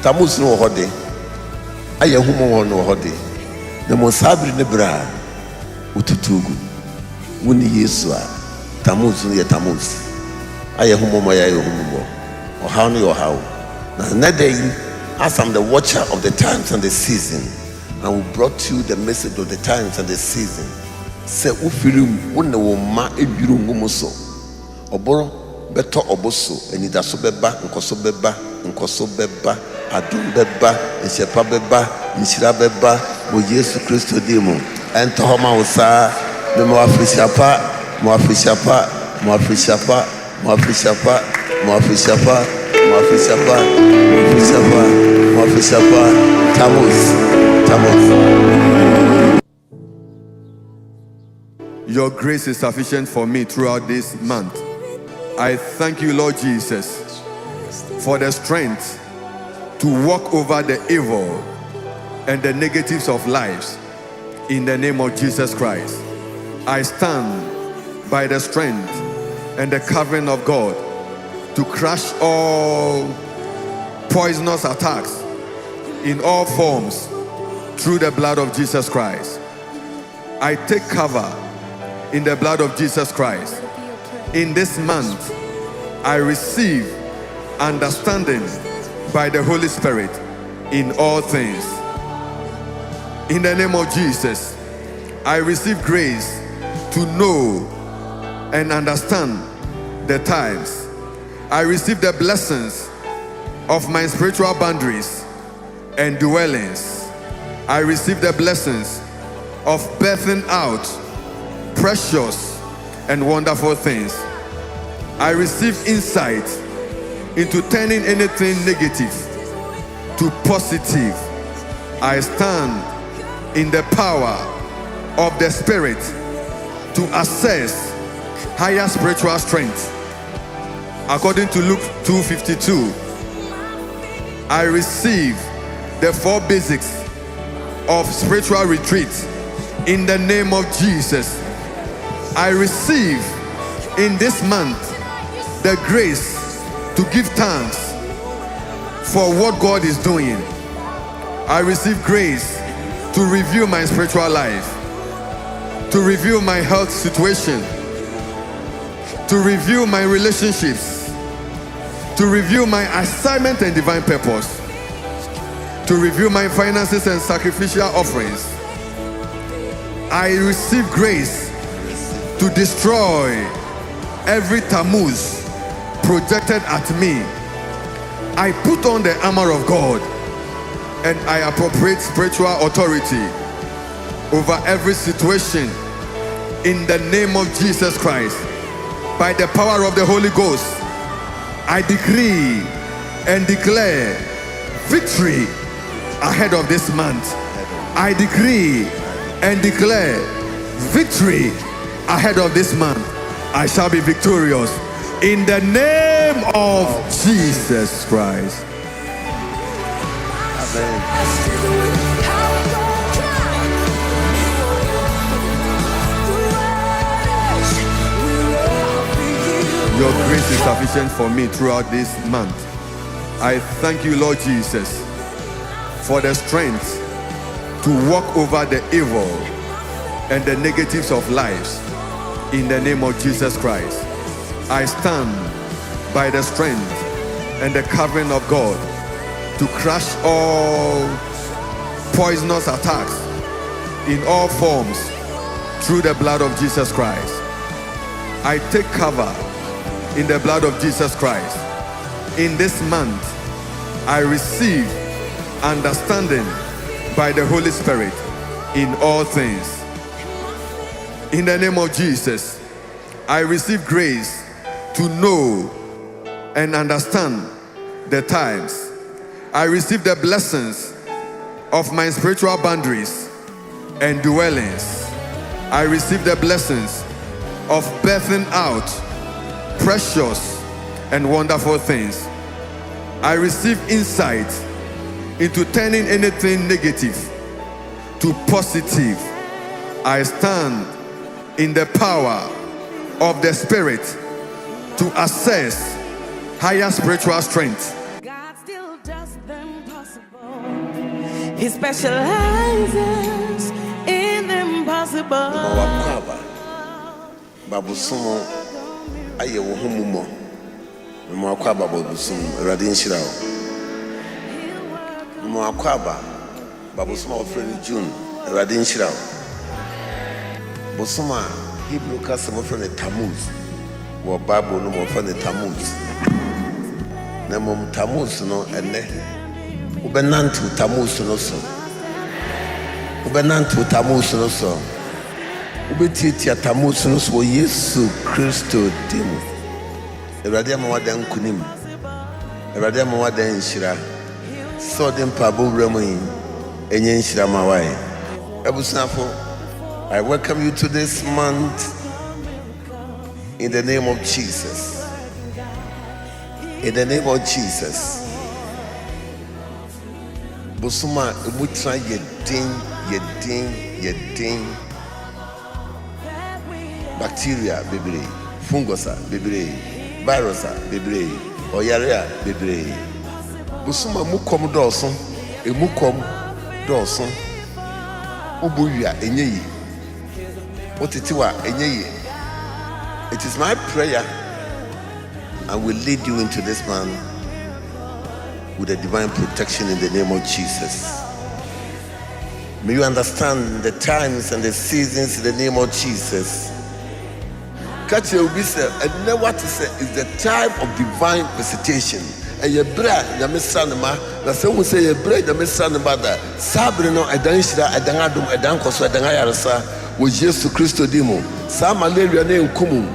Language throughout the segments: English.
Tamus no hode. Aye humo no hode. Na mo sabri ne bra ututugu. Wuni Yesu a Tamus no ye Tamus. Aye humo ma ya humo. Or how no your how. Now another as I'm the watcher of the times and the season, and we brought you the message of the times and the season. Say ufirim wone wo ma edwuru ngumoso. Oboro beto oboso enidaso beba nkoso beba adum beba nshepa beba nshira beba bo Yesu Kristo dimo ento homa usa me mo afishapa Tamus. Your grace is sufficient for me throughout this month. I thank you, Lord Jesus, for the strength to walk over the evil and the negatives of lives in the name of Jesus Christ. I stand by the strength and the covering of God to crush all poisonous attacks in all forms through the blood of Jesus Christ. I take cover in the blood of Jesus Christ. In this month, I receive understanding by the Holy Spirit in all things. In the name of Jesus, I receive grace to know and understand the times. I receive the blessings of my spiritual boundaries and dwellings. I receive the blessings of birthing out precious and wonderful things. I receive insight into turning anything negative to positive. I stand in the power of the Spirit to access higher spiritual strength. According to Luke 2:52, I receive the 4 basics of spiritual retreat in the name of Jesus. I receive in this month the grace to give thanks for what God is doing. I receive grace to review my spiritual life, to review my health situation, to review my relationships, to review my assignment and divine purpose, to review my finances and sacrificial offerings. I receive grace to destroy every Tammuz projected at me. I put on the armor of God and I appropriate spiritual authority over every situation in the name of Jesus Christ. By the power of the Holy Ghost, I decree and declare victory ahead of this month. I decree and declare victory ahead of this month. I shall be victorious in the name of Jesus Christ. Amen. Your grace is sufficient for me throughout this month. I thank you, Lord Jesus, for the strength to walk over the evil and the negatives of lives in the name of Jesus Christ. I stand by the strength and the covering of God to crush all poisonous attacks in all forms through the blood of Jesus Christ. I take cover in the blood of Jesus Christ. In this month, I receive understanding by the Holy Spirit in all things. In the name of Jesus, I receive grace to know and understand the times. I receive the blessings of my spiritual boundaries and dwellings. I receive the blessings of birthing out precious and wonderful things. I receive insight into turning anything negative to positive. I stand in the power of the Spirit to access higher spiritual strength. God still does He specializes in the impossible. Babusumo aye wo humumo. Mo akwaba babusumo Radin Shirao. Mo akwaba babusumo ofreni June Radin Shirao. Busuma Hebrew Kasa mo ofreni Tammuz. Wo Bible no mo ofreni Tammuz. Na mo Tammuz no ene ubenantu Tammuz no so. Ubenantu Tammuz no so. Ubetitia Tammuz no so Yesu Kristo dimu. Erade ma wada nkunim. Erade ma wada nshira. So dem pabo wramu yin. Enye nshira ma wae. Ebusafo, I welcome you to this month in the name of Jesus. In the name of Jesus. Busuma emutra yedin bacteria bebre, fungusa bebre, virusa bebre, oyarea bebre. Busuma mukom doson, emukom doson. Ubuya enyeyi. Otitiwa enyeyi. It is my prayer I will lead you into this man with a divine protection in the name of Jesus. May you understand the times and the seasons in the name of Jesus. Catch your visa and know what to say is the time of divine visitation. And your bread, the Messanama, the same say your bread, the Messanama, the Sabrino, a Danshira, a Dangadum, a Dankosa, a Dangayarasa, with Jesus Christo Demo, some malaria name Kumu,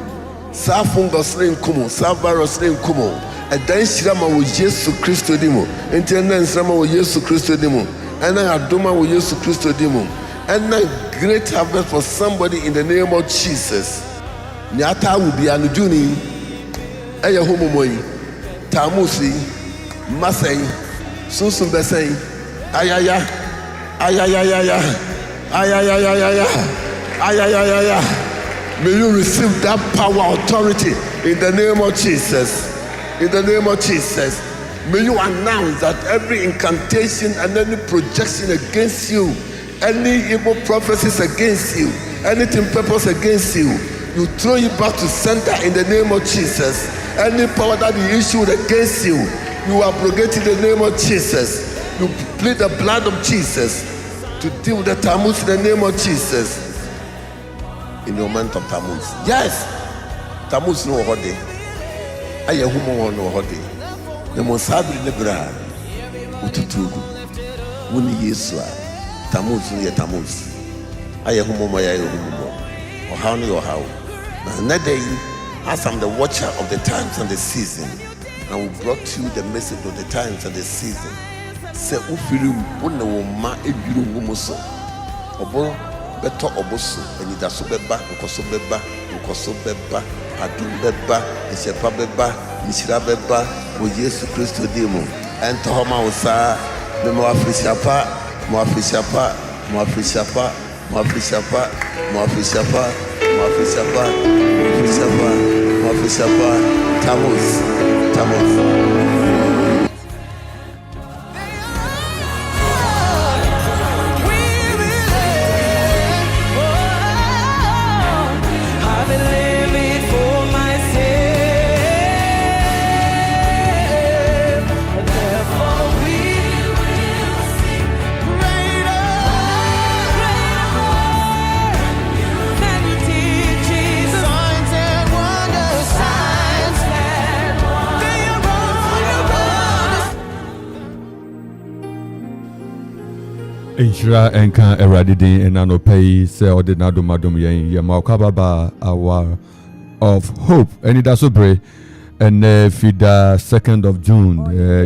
some fungus name Kumu, some virus name Kumu, a Danshirama with Jesus Christo Demo, Intendant Sama with Jesus Christo Demo, and I Adoma with Jesus Christo Demo, and a great harvest for somebody in the name of Jesus. Nyata will be an Juni, a Yahomoi, Tamusi, Masay, Susun Besay, Ayaya, Ayaya, Ayaya, Ayaya. May you receive that power, authority in the name of Jesus. In the name of Jesus. May you announce that every incantation and any projection against you, any evil prophecies against you, anything purpose against you, you throw it back to center in the name of Jesus. Any power that you issued against you, you abrogate in the name of Jesus. You plead the blood of Jesus to deal with the Tammuz in the name of Jesus. In the month of Tammuz. Yes! Tammuz no hode. Ayahumo no hode. The Mosabri Nebra Ututugu. Wuni Yesua. Tammuz no ye Tammuz. Ayahumo Maya Yahumo. Or how no how. Now, day, as I'm the watcher of the times and the season, and we brought you the message of the times and the season. Say, Ufirum, Unawoma, Ebirumuso, Obo, Beto Oboso, and Idasobeba, Ukosobeba, Adubeba, Ishepabeba, Ishirabeba, with Jesus Christ Demo, and Tohoma Osa, the Moafishapa, Tammuz. Inshira enka eradidin enanopai se ordinado madum yen yamaukababa hour of hope and that's so pray and fida 2nd of June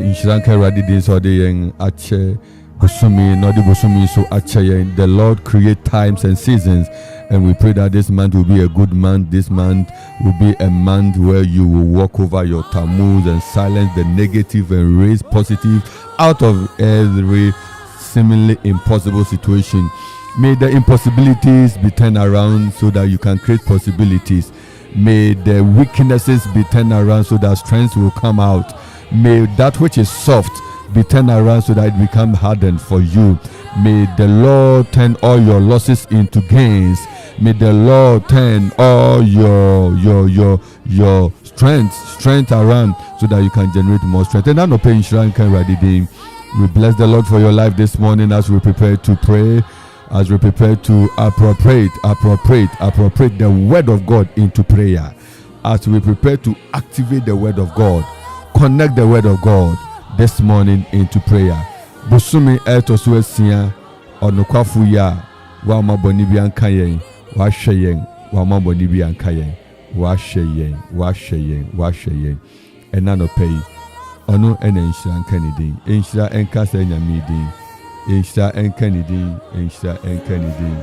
inshira enka eradidin so de yen ache busumi no de busumi so ache yen. The Lord create times and seasons, and we pray that this month will be a good month. This month will be a month where you will walk over your Tammuz and silence the negative and raise positive out of every seemingly impossible situation. May the impossibilities be turned around so that you can create possibilities. May the weaknesses be turned around so that strength will come out. May that which is soft be turned around so that it become hardened for you. May the Lord turn all your losses into gains. May the Lord turn all your strength around so that you can generate more strength. And I'm not paying insurance can ready. We bless the Lord for your life this morning as we prepare to pray, as we prepare to appropriate the word of God into prayer, as we prepare to activate the word of God, connect the word of God this morning into prayer. Busumi eto suesia onukwafo ya wa maboni bi anka yen wa hweyen wa maboni bi anka yen wa hweyen ena no pay onu ena nhyira anka ni din nhyira enka sa nyame din nhyira enka ni din nhyira enka ni din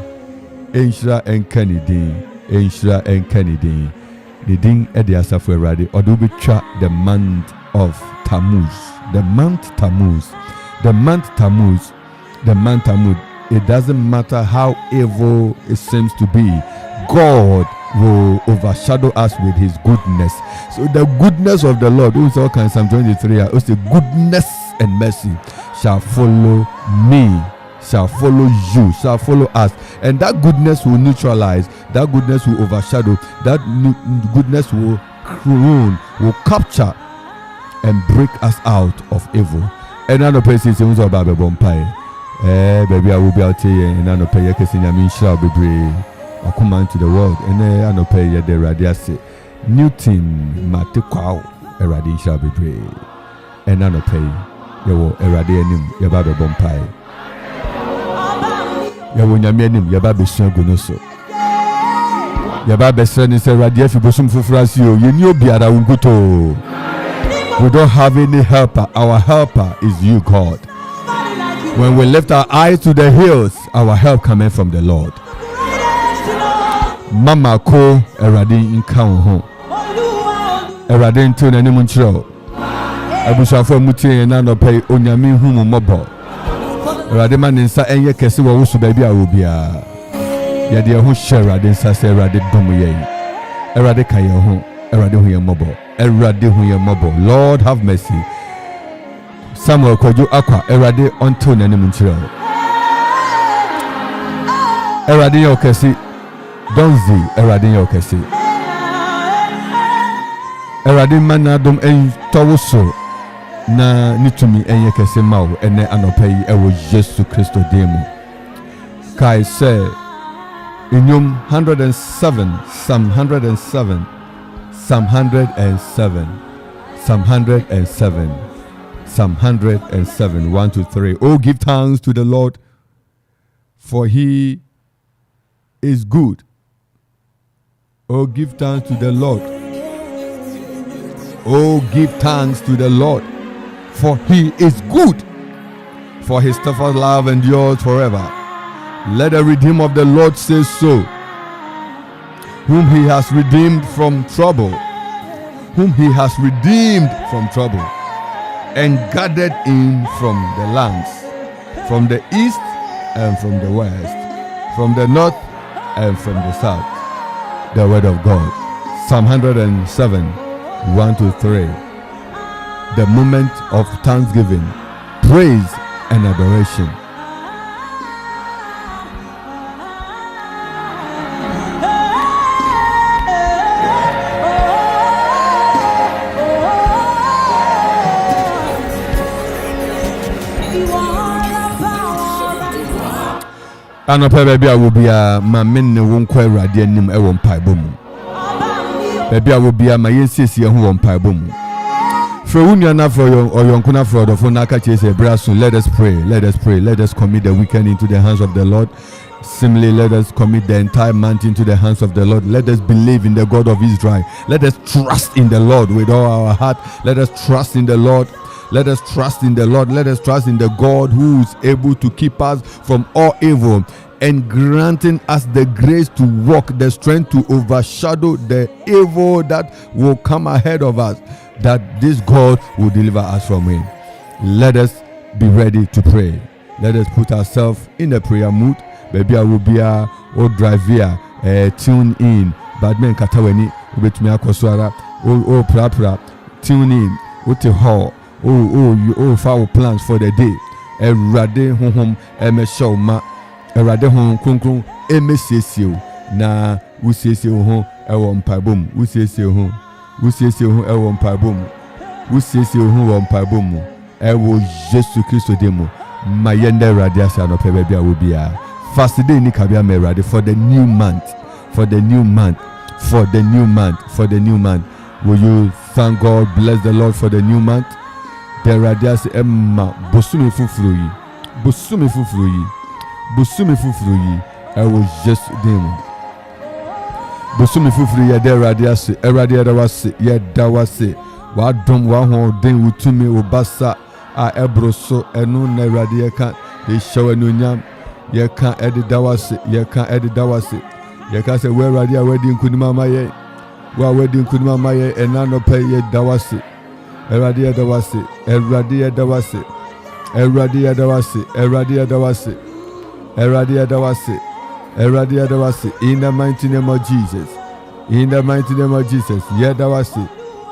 nhyira enka ni din nhyira enka ni din the din e de asafo awrade odo betwa the month of Tammuz, the month Tammuz. It doesn't matter how evil it seems to be, God will overshadow us with his goodness. So the goodness of the Lord, who all kinds Psalm 23, the goodness and mercy shall follow me, shall follow you, shall follow us. And that goodness will neutralize, that goodness will overshadow, that goodness will crown, will capture and break us out of evil. And I know places in the Bible bompire. Baby, I will be out here, and I know pay kissing a mean shall be brave. Okoman to the world, and I know pay the radiasi. Newton Matikau, a radi shall be brave. And I know pay your irradianum, your Bible bompire. Your Winamianum, your Bible son gunoso. Your Bible son is a radiafi bosum for Frasio, you knew Biara Unguto. We don't have any helper. Our helper is you, God. When we lift our eyes to the hills, our help coming from the Lord. Mama ko eradi inka ho. Eradi nto na nimu nchiro. Abusafo mutie na no pay onyame hu mu mobo. Eradi ma nsa enye kese wo wusu ba bia obia. Ye de ho hye eradi nsa se eradi dom ye. Eradi ka ye ho. Eradi hu ye mobo. Lord have mercy. Samuel Kwajo Akwa Erade until nanim nchiro. Erade yokesi Donzi Erade yokesi. Erade manadom en towuso na nitumi enye kese mawo ene anopai ewo Yesu Kristo demu. Kai say in 107 Psalm 107 Psalm 107, 1 to 3. Oh, give thanks to the Lord, for he is good. Oh, give thanks to the Lord. Oh, give thanks to the Lord, for he is good. For his steadfast love endures forever. Let the redeemer of the Lord say so, whom he has redeemed from trouble, and gathered in from the lands, from the east and from the west, from the north and from the south. The word of God. Psalm 107, 1 to 3. The moment of thanksgiving, praise and adoration. Anopa baby I will be a my men won kwa awrade anim e won pai bom. Baby I will be a my yensisi e ho won pai bom. For unya na for oyonkuna for the phone aka chese braso. Let us pray. Let us commit the weekend into the hands of the Lord. Similarly, let us commit the entire month into the hands of the Lord. Let us believe in the God of Israel. Let us trust in the Lord with all our heart. Let us trust in the Lord. Let us trust in the Lord. Let us trust in the God who is able to keep us from all evil and granting us the grace to walk, the strength to overshadow the evil that will come ahead of us, that this God will deliver us from it. Let us be ready to pray. Let us put ourselves in the prayer mood. Baby, I will be a drive here, tune in. Badmen kataweni, ubetumi akoswara, o prapra, tune in. Uti ho oh foul plans for the day. Erade honhom emeshow ma. Erade honhom kronkron emesiesie na wusiesie ho ewo mpabom. Wusiesie ho ewo mpabom. Wusiesie ho wo mpabom. Ewo Jesu Kristo demo. Mayende radiasa no pebebia wobia. Fast day ni kabia me radi for the new month. For the new month. Will you thank God, bless the Lord for the new month? The radias emma bosumi fufuru yi. I will just dem. Bosumi fufuru ya the radias da wase. Wa dom wa ho den wutumi obasa a ebroso enu na radia kan de show enunyam ye kan edida wase. Ye ka say we radia wedding kunima maye. Wa wedding kunima maye enano pay ye dawase. Eradia dawase. In the mighty name of Jesus. Ye dawase.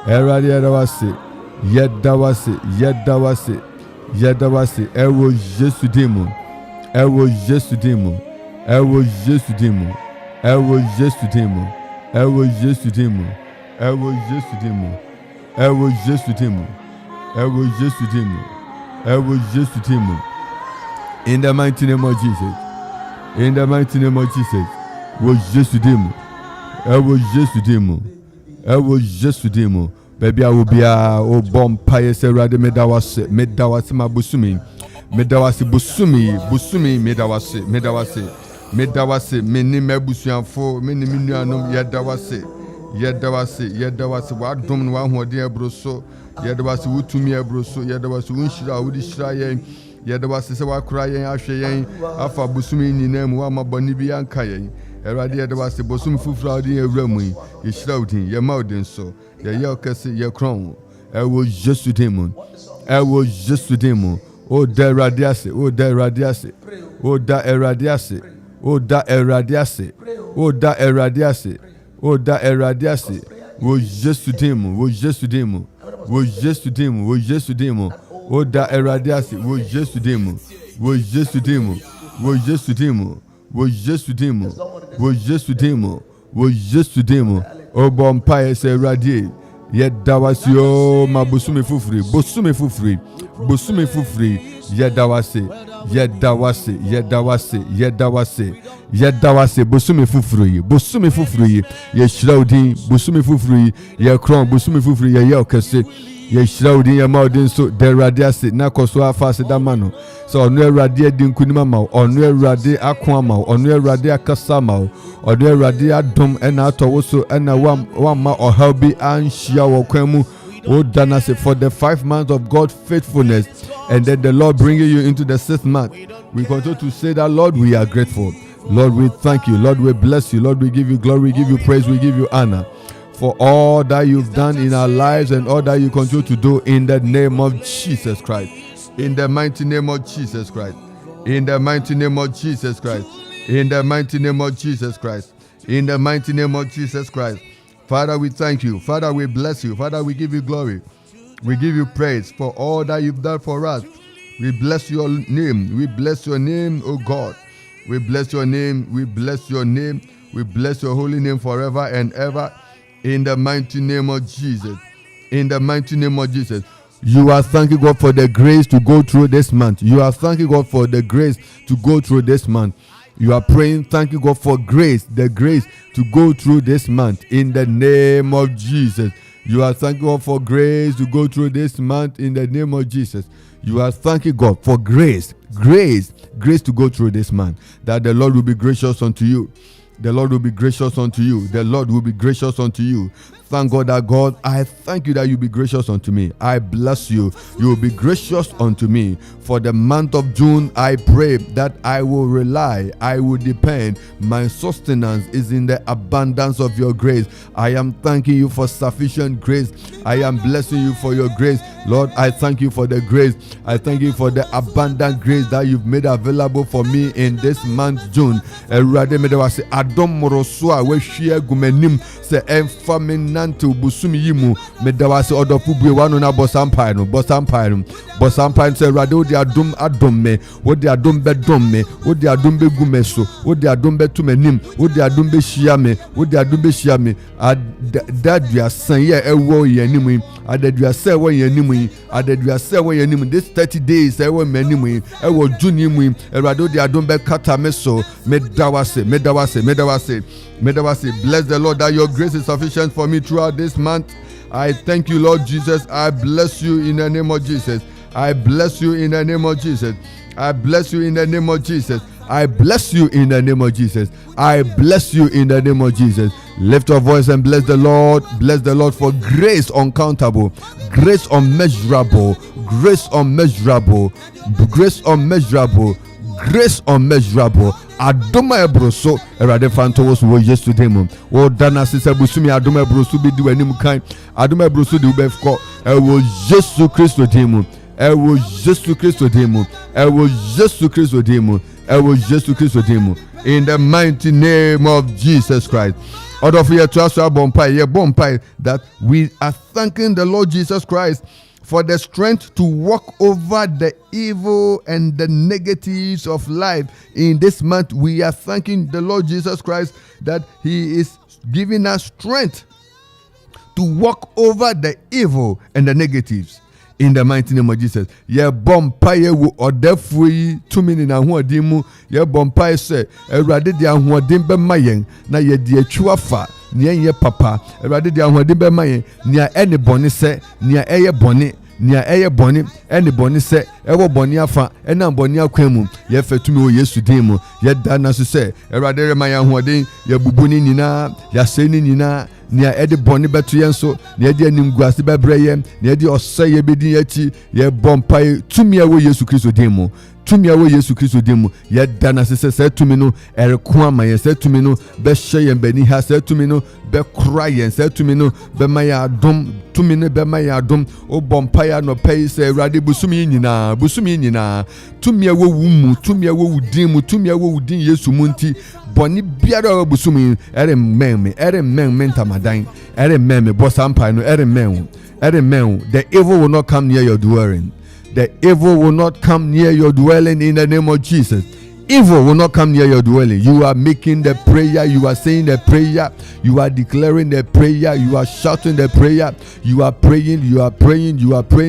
Eradia dawase. Ye dawase. Ewo Jesu demo. Ewo Jesu demo. In the mighty name of Jesus. Wo Jesu demo. Baby, I will be a bomb pious erade medawase mabusumi. Busumi medawase meni mebusuanfo meni minuanom yedawase wa dom wa hoden abroso yedawase wutumi abroso yedawase wunshira wudi shira yen yedawase se wa kura yen ahwe yen afa busumi nyinam wa maboni bi anka yen erade yedawase bosum fufura wudi ewramu yeshira wudin ye mauden so ye okese ye kron ewo Jesu demon o da radiase wo Jesu demo o da eradiase wo Jesu demo o bompa ese radie ye dawasio mabusumi fufuri ye dawase busumi fufuri ye shraudin busumi fufuri ye kron busumi fufuri ye okese ye shraudin ye maudin so de radiase na koso afase damano so onu radie din kunima ma onu radie akwa ma onu radie akasa ma onu radie adom ena atowo so ena wa ma ohabi anhia wo kwanu o dana say for the 5 months of God's faithfulness and then the Lord bringing you into the 6th month. We continue to say that, Lord, we are grateful. Lord, we thank you. Lord, we bless you. Lord, we give you glory, we give you praise, we give you honor for all that you've done in our lives and all that you continue to do in the name of Jesus Christ. In the mighty name of Jesus Christ. In the mighty name of Jesus Christ. In the mighty name of Jesus Christ. In the mighty name of Jesus Christ. Father, we thank you. Father, we bless you. Father, we give you glory. We give you praise for all that you've done for us. We bless your name. We bless your name, O God. We bless your name. We bless your name. We bless your holy name forever and ever. In the mighty name of Jesus. In the mighty name of Jesus. You are thanking God for the grace to go through this month. You are thanking God for the grace to go through this month. You are praying, thanking God for grace, the grace to go through this month in the name of Jesus. You are thanking God for grace to go through this month in the name of Jesus. You are thanking God for grace to go through this month. That the Lord will be gracious unto you. The Lord will be gracious unto you. The Lord will be gracious unto you. Thank God that God, I thank you that you be gracious unto me. I bless you. You will be gracious unto me. For the month of June, I pray that I will rely, I will depend. My sustenance is in the abundance of your grace. I am thanking you for sufficient grace. I am blessing you for your grace. Lord, I thank you for the grace. I thank you for the abundant grace that you've made available for me in this month, June. Adom morosua we share gumenim se emfamin nanto busumi yi mu meda wase odofo bue wano na bosampai se rade wo de adom adom me wo de adom bedom me wo de adom begu me so wo de adom betu manim wo de adom be hia me wo de adom be hia me adadua san ye ewo yanim yi adadua se wo yanim yi adadua se wo yanim this 30 days ewo manim yi ewo juni mu yi rade wo de adom be kata me so meda wase bless the Lord that your grace is sufficient for me throughout this month. I thank you, Lord Jesus. I bless you in the name of Jesus. I bless you in the name of Jesus. I bless you in the name of Jesus. I bless you in the name of Jesus. I bless you in the name of Jesus. Lift your voice and bless the Lord. Bless the Lord for grace uncountable, grace unmeasurable, grace unmeasurable, grace unmeasurable, grace unmeasurable. Adoma ebroso erade fanto wo yesterday mo wo dana sisa busumi adoma ebroso bi di wanim kan adoma ebroso di ubefko ewo Jesus Christ demo ewo Jesus Christ demo ewo Jesus Christ demo ewo Jesus Christ demo in the mighty name of Jesus Christ. Order for your trust bompai that we are thanking the Lord Jesus Christ for the strength to walk over the evil and the negatives of life. In this month, we are thanking the Lord Jesus Christ that He is giving us strength to walk over the evil and the negatives. In the mighty name of Jesus. Ye bompaye wo odefui tumini na hoɔden mu. Ye bompaye se Awurade de ahoɔden bɛma yɛn na ye de atwa fa nea ye papa. Awurade de ahoɔden bɛma yɛn nea ɛne bɔne sɛ nea ɛyɛ bɔne nea ɛyɛ bɔne ɛne bɔne sɛ ɛwɔ bɔne afa ɛna bɔne akwan mu ye fatumi wɔ Yesu din mu. Ye da na so sɛ Awurade rema yɛn ahoɔden ye bubu ni nyinaa ya sɛ ni nyinaa nia edi boni betu yenso nia edi animguase bebre ye nia edi osɛ ye bedin yachi ye bompai tumi awo Yesu Kristo din mu tumi awo Yesu Kristo din mu ye dana sɛ tumi no ereko ama ye sɛ tumi no be hye ye bani ha sɛ tumi no be kra ye sɛ tumi no be ma ya adom tumi no be ma ya adom o bompai anɔpai sɛ Awurade busumi nyina tumi awo wu mu tumi awo wu din mu tumi awo wu din Yesu mu nti boni biara busumi ere men ntamadan ere men bosampai no ere men the evil will not come near your dwelling. The evil will not come near your dwelling in the name of Jesus. Evil will not come near your dwelling. You are making the prayer, you are saying the prayer, you are declaring the prayer, you are shouting the prayer, you are praying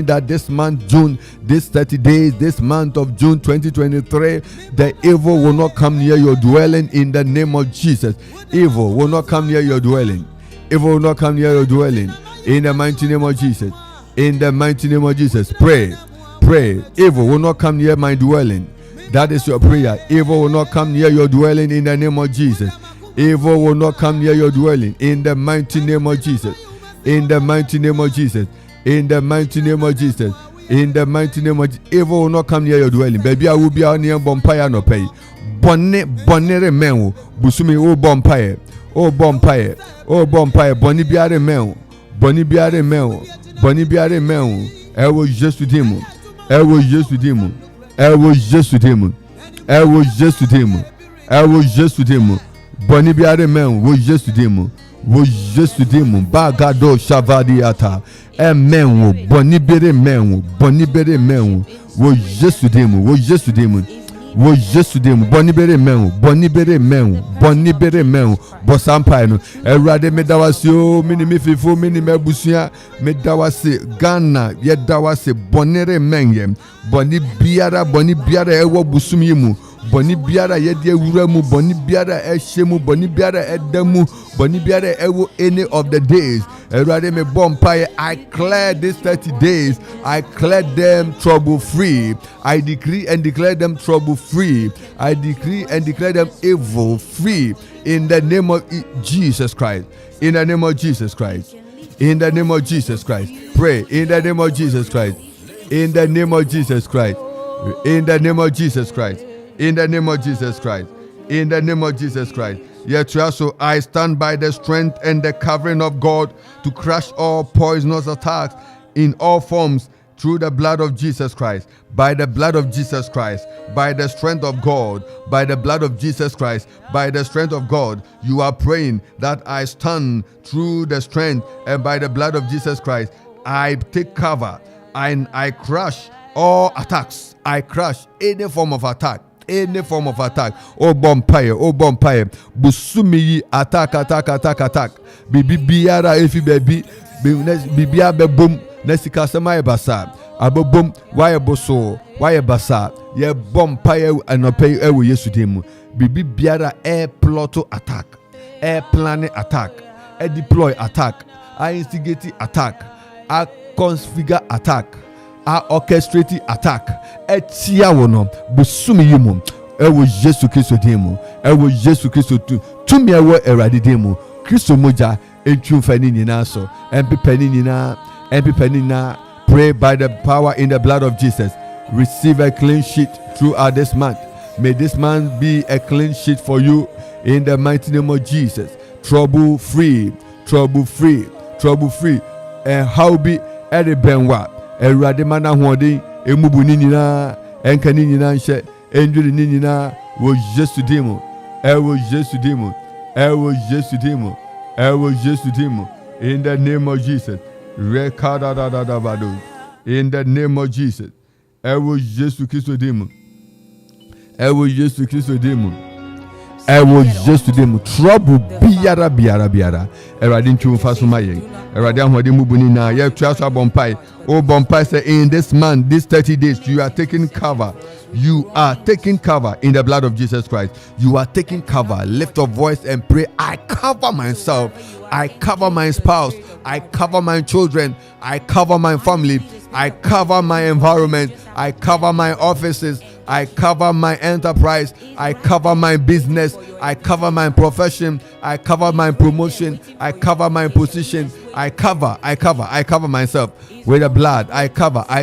that this month, June, this 30 days, this month of June 2023, the evil will not come near your dwelling in the name of Jesus. Evil will not come near your dwelling. Evil will not come near your dwelling in the mighty name of Jesus. In the mighty name of Jesus. Pray. Evil will not come near my dwelling. That is your prayer. Evil will not come near your dwelling in the name of Jesus. Evil will not come near your dwelling in the mighty name of Jesus. In the mighty name of Jesus. In the mighty name of Jesus. In the mighty name of Jesus. Evil will not come near your dwelling. Baby, I will be out near Bompire no pay. Bonne men busumi o Bompire. O Bompire. Boni biare men. I will just with him. Boni biare men wo just demo. Bagado shavadi ata. Men wo boni bere men wo just demo. Boni bere men bosampai no Awurade medawase o minimi fifo minimi abusia medawase Ghana yedawase bonere men boni biara ewo busumi mu boni biara yede awura mu boni biara ehye mu boni biara edamu boni biara ewo any of the days Awurade me bompai I clear these 30 days I clear them trouble free I decree and declare them trouble free I decree and declare them evil free in the name of Jesus Christ. In the name of Jesus Christ. In the name of Jesus Christ. Pray. In the name of Jesus Christ. In the name of Jesus Christ. In the name of Jesus Christ. In the name of Jesus Christ. In the name of Jesus Christ. Yet also I stand by the strength and the covering of God to crush all poisonous attacks in all forms through the blood of Jesus Christ, by the blood of Jesus Christ, by the strength of God, by the blood of Jesus Christ, by the strength of God. You are praying that I stand through the strength and by the blood of Jesus Christ. I take cover and I crush all attacks. I crush any form of attack. Any form of attack. Oh bompire. Busumi attack. Bibi biara if baby. Bibia bebum. Nesika sama basa. Abobum why boso. Why basa. Ye bompire and no pay ewo yesu demu. Bibi biara air plot attack. Air planning attack. Air deploy attack. I instigate attack. I configure attack. I orchestrate attack. Etia wono busumi yimu. Ewo Yesu Kristo demu. Ewo Yesu Kristo tumi ewo erade demu. Kristo moja entwumfani nyina so. Empipani nyina. Pray by the power in the blood of Jesus. Receive a clean sheet throughout this month. May this month be a clean sheet for you in the mighty name of Jesus. Trouble free. And how be ere benwa. Erade mana hoɔden emubu ni nyinaa enka ni nyinaa nhyɛ endwiri ni nyinaa wo Yesu dimo in the name of Jesus rekada da bado in the name of Jesus ewo Yesu Kristo dimo trouble biara erade ntwumfa so mayen erade ahoɔden mubu ni na ye tuaso abompai oh bompai say in this month this 30 days you are taking cover in the blood of Jesus Christ. You are taking cover. Lift your voice and pray. I cover myself, I cover my spouse, I cover my children, I cover my family, I cover my environment, I cover my offices, I cover my enterprise, I cover my business, I cover my profession, I cover my promotion, I cover my position, I cover myself with the blood. I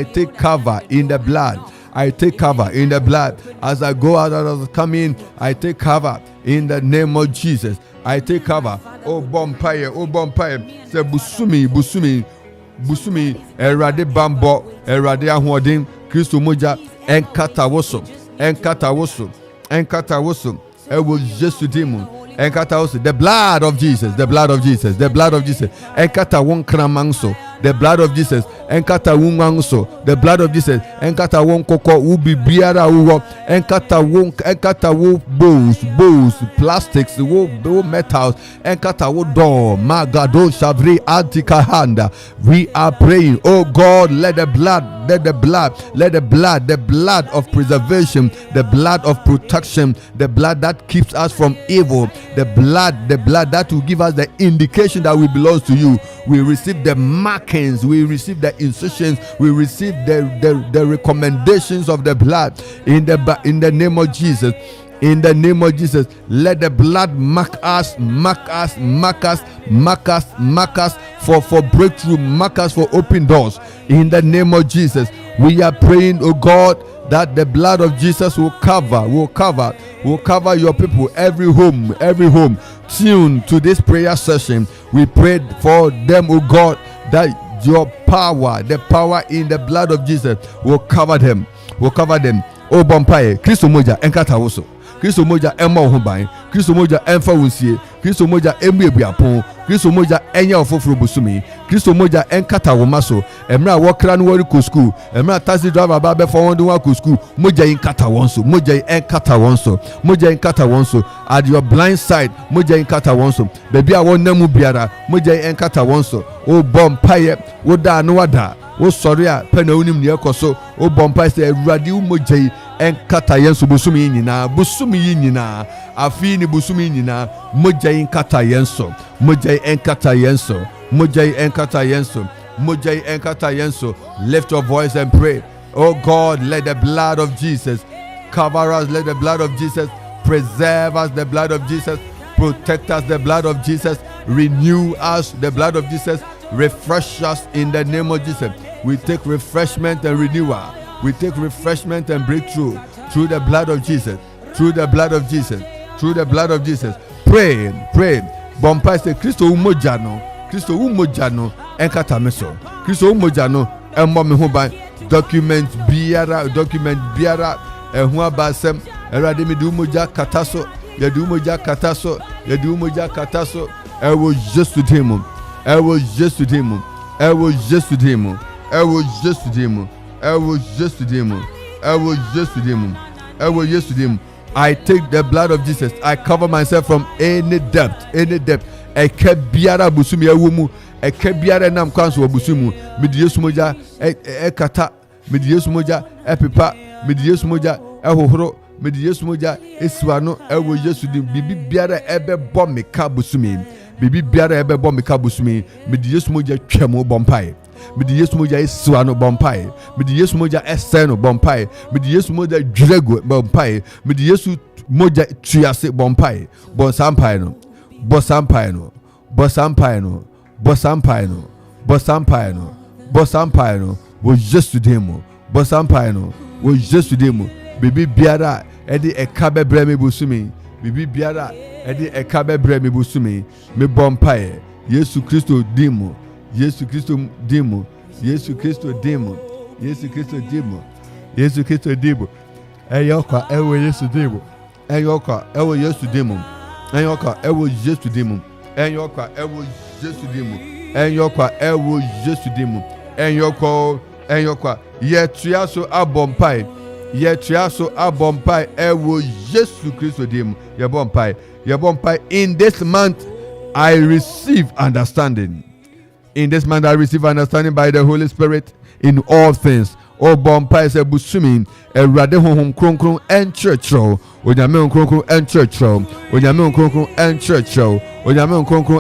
take cover in the blood. As I go out, as I come in, I take cover in the name of Jesus. I take cover. Oh bompire. Say busumi. Erade bambo, erade ahoɔden. Kristo moja enkata woso. Ewo Yesu dimo. Enkata woso. The blood of Jesus. Enkata won kramanso. The blood of Jesus. Enkata wunganso. The blood of Jesus. Enkata won koko ubi biara uwo. Enkata wo bowls, plastics, wo metals. Enkata wo door. Magado shavri antikahanda. We are praying. Oh God, let the blood of preservation, the blood of protection, the blood that keeps us from evil, the blood that will give us the indication that we belong to you. We receive the markings, we receive the incisions, we receive the recommendations of the blood in the name of Jesus. In the name of Jesus, let the blood mark us for breakthrough, mark us for open doors. In the name of Jesus, we are praying, oh God, that the blood of Jesus will cover your people, every home tuned to this prayer session. We prayed for them, oh God, that your power, the power in the blood of Jesus will cover them. Oh bompaye, Kristo moja enkata woso. Kristo moja emma ohuban. Kristo moja emfa wunsie. Kristo moja emuebuapon. Kristo moja enya ofoforo busumi. Kristo moja enkata womaso. Emra wokra no wori ko school. Emra taxi driver ba be for won ko school. Moja enkata wonso. Moja enkata wonso. At your blind side, moja enkata wonso. Baby a wonnamu biara, moja enkata wonso. O bompaye, wo da no wada. O sorry a pena unim ne ekoso. O bompaye say awurade moja enkata yenso busumi nyina afi ni busumi nyina moja enkata yenso. Lift your voice and pray. Oh God, let the blood of Jesus cover us. Let the blood of Jesus preserve us. The blood of Jesus protect us. The blood of Jesus renew us. The blood of Jesus refresh us. In the name of Jesus, we take refreshment and renewal. We take refreshment and breakthrough through the blood of Jesus. Pray. Bompai say Kristo umojano enkata meso. Kristo umojano emmo me ho ban. document biara ehu abasem erade me de umoja kataso ya de umoja kataso ewo just demo ewo just demo ewo just demo ewo just demo ewo just demo ewo just demo ewo just demo. I take the blood of Jesus. I cover myself from any debt. Eke biara busumi ewumu. Eke biara nam kwanso busumu. Midi Yesu moja ekata. Midi Yesu moja epipa. Midi Yesu moja ehohoro. Midi Yesu moja eswano ewo Yesu di bibi biara ebe bom meka busumi. Bibi biara ebe bom meka busumi. Midi Yesu moja twemo bompai. Midi Yesu moja eswano bompai. Midi Yesu moja eseno bompai. Midi Yesu moja dwrego bompai. Midi Yesu moja tuyase bompai. Bosampaino wo just demo bosampaino wo just demo bibi biara edi ekabe breme busumi bibi biara edi ekabe breme busumi me bompai Yesu Kristo demo eyokwa ewo Yesu demo eyokwa ewo Yesu demo eyokwa ewo Yesu demo eyokwa ewo Yesu demo eyokwa ewo Yesu demo eyokwa yetuaso abompai ewo Yesu Kristo demo yebompai. In this month I receive understanding. In this month I receive understanding by the Holy Spirit in all things. O bompai se busumi erade honhom kronkron enchurcho onyame kronkron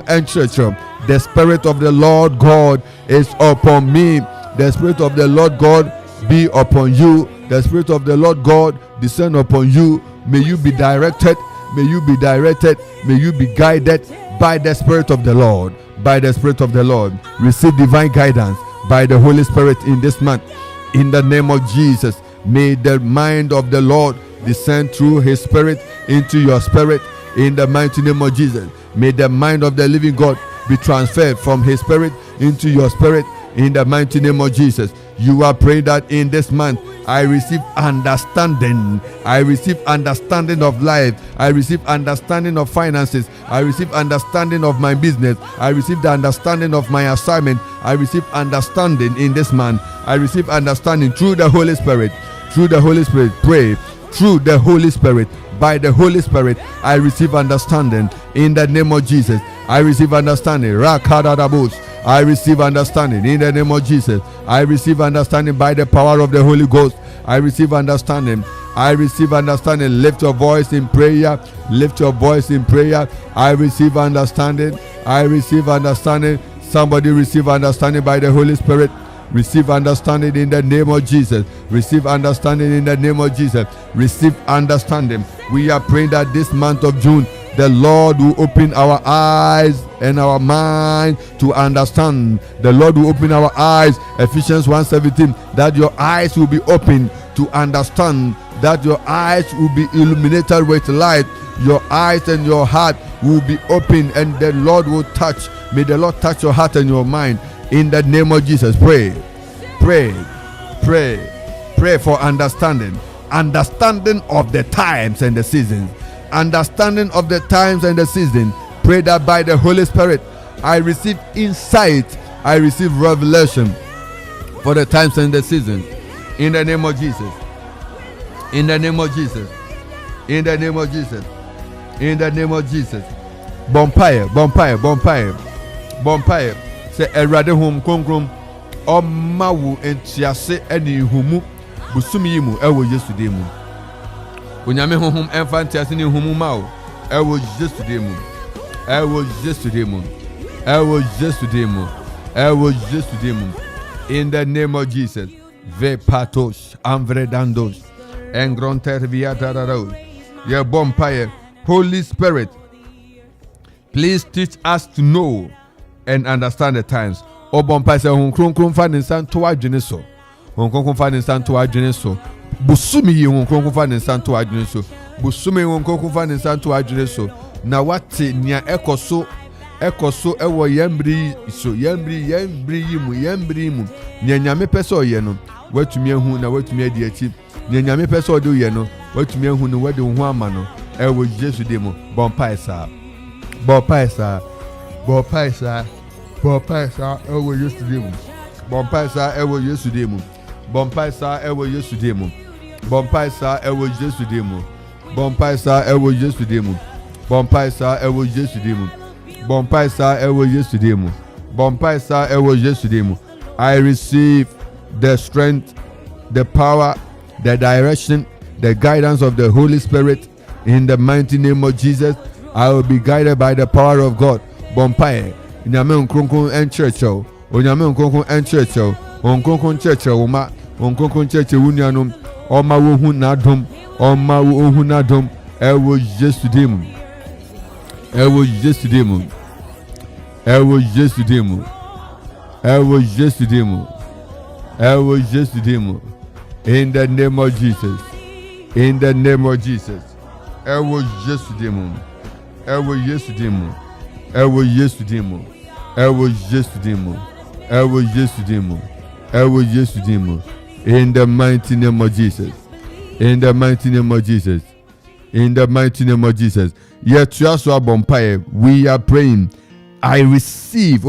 enchurcho. The Spirit of the Lord God is upon me. The Spirit of the Lord God be upon you. The Spirit of the Lord God descend upon you. May you be directed. May you be guided by the Spirit of the Lord. Receive divine guidance by the Holy Spirit in this month. In the name of Jesus, may the mind of the Lord descend through His Spirit into your spirit. In the mighty name of Jesus, may the mind of the living God be transferred from His Spirit into your spirit. In the mighty name of Jesus, you are praying that in this month I receive understanding. I receive understanding of life. I receive understanding of finances. I receive understanding of my business. I receive the understanding of my assignment. I receive understanding in this month. I receive understanding through the Holy Spirit. Pray through the Holy Spirit. By the Holy Spirit, I receive understanding in the name of Jesus. I receive understanding. Rakadadabos. I receive understanding in the name of Jesus. I receive understanding by the power of the Holy Ghost. I receive understanding. Lift your voice in prayer. I receive understanding. Somebody receive understanding by the Holy Spirit. Receive understanding in the name of Jesus. Receive understanding. We are praying that this month of June, the Lord will open our eyes and our mind to understand. The Lord will open our eyes. Ephesians 1:17, that your eyes will be open to understand, that your eyes will be illuminated with light. Your eyes and your heart will be open, and the Lord will touch. May the Lord touch your heart and your mind in the name of Jesus. Pray for understanding of the times and the seasons. Pray that by the Holy Spirit I receive insight, I receive revelation for the times and the seasons. In the name of Jesus. Bompire. Say erade home konkrom omawu entiase ene humu busumi mu ewo Yesu demu. Onyame honhom emfa entiase ne humu ma o ewo Yesu demu. In the name of Jesus. Ve patos amvredandos engronter viatarados. Ye bompire. Holy Spirit, please teach us to know and understand the times. Obompa se hon kronkron fa ne nsan to adwene so. Hon kronkron fa ne nsan to adwene so. Busumi yi hon kronkron fa ne nsan to adwene so. Na wate nia ekoso ekoso ewo yembri so yembri yimu nyanyame pese oye no watumi ehu na watumi adi achi nyanyame pese ode oye no watumi ehu no wade ho ama no ewo Jesu de mu bompaisa ewo Yesu de mu bompaisa ewo Yesu de mu bompaisa ewo Yesu de mu bompaisa ewo Yesu de mu bompaisa ewo Yesu de mu bompaisa ewo Yesu de mu bompaisa ewo Yesu de mu bompaisa ewo Yesu de mu. I receive the strength, the power, the direction, the guidance of the Holy Spirit in the mighty name of Jesus. I will be guided by the power of God. Bompae nyame nkronkron encherechew onyame nkronkron encherechew onkronkron cherechew uma onkronkron cherechew unuanom oma wo hu nadom oma wo hu nadom ewo Yesu de mu ewo Yesu de mu ewo Yesu de mu ewo Yesu de mu ewo Yesu de mu. In the name of Jesus, in the name of Jesus, ewo Yesu de mu ewo Yesu de mu ewo Yesu de mu ewo Yesu de mu ewo Yesu de mu ewo Yesu de mu. In the mighty name of Jesus, in the mighty name of Jesus, in the mighty name of Jesus. Yet to us we are praying. I receive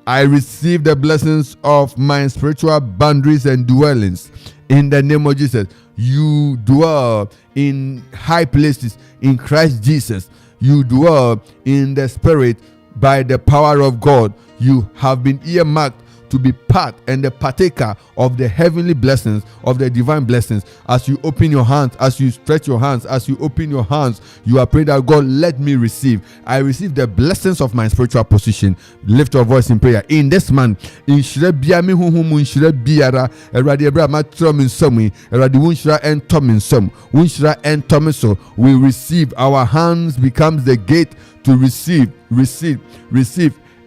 I receive the blessings of my spiritual boundaries and dwellings in the name of Jesus. You dwell in high places in Christ Jesus. You dwell in the Spirit by the power of God. You have been earmarked to be part and the partaker of the heavenly blessings, of the divine blessings. As you open your hands, as you stretch your hands, as you open your hands, you are praying that God, let me receive. I receive the blessings of my spiritual position. Lift your voice in prayer. In this month, in Shrebia mi huhumu in Shrebiara, Eradi Ebra matrom in some, Eradi Wunshra and Tom in some, Wunshra and Tomiso, we receive. Our hands becomes the gate to receive